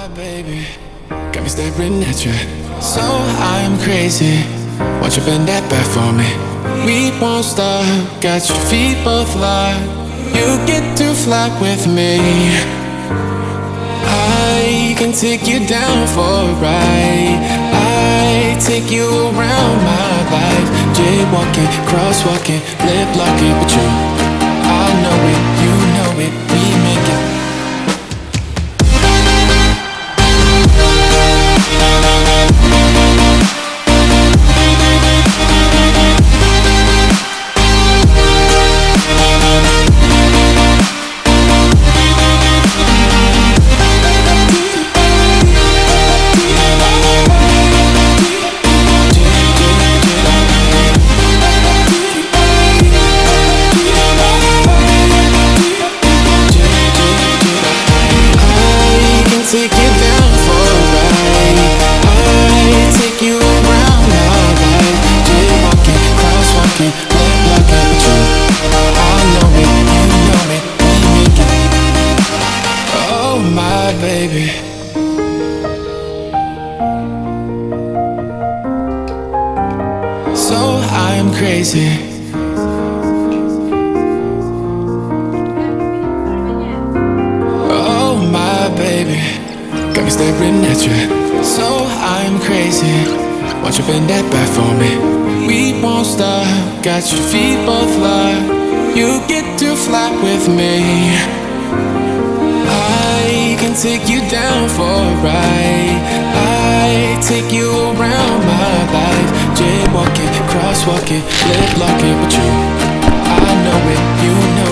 my baby got me staring at you. So I'm crazy. Won't you bend that back for me? We won't stop. Got your feet both locked. You get to fly with me. I can take you down for a ride. I take you around my life. Jaywalking, crosswalking, lip locking, but you, I know it, you know it, we make it. Take you down for a ride. I take you around my life. Jaywalking, crosswalking, lip locking, but you, I know it, you know it, we make it. Oh my baby. So I'm crazy. Oh my baby got me staring at you. So I'm crazy. Won't you bend that back for me? We won't stop. Got your feet both locked. You get to fly with me. I can take you down for a ride. I take you around my life. Jaywalking, crosswalking, lip locking, but you, I know it, you know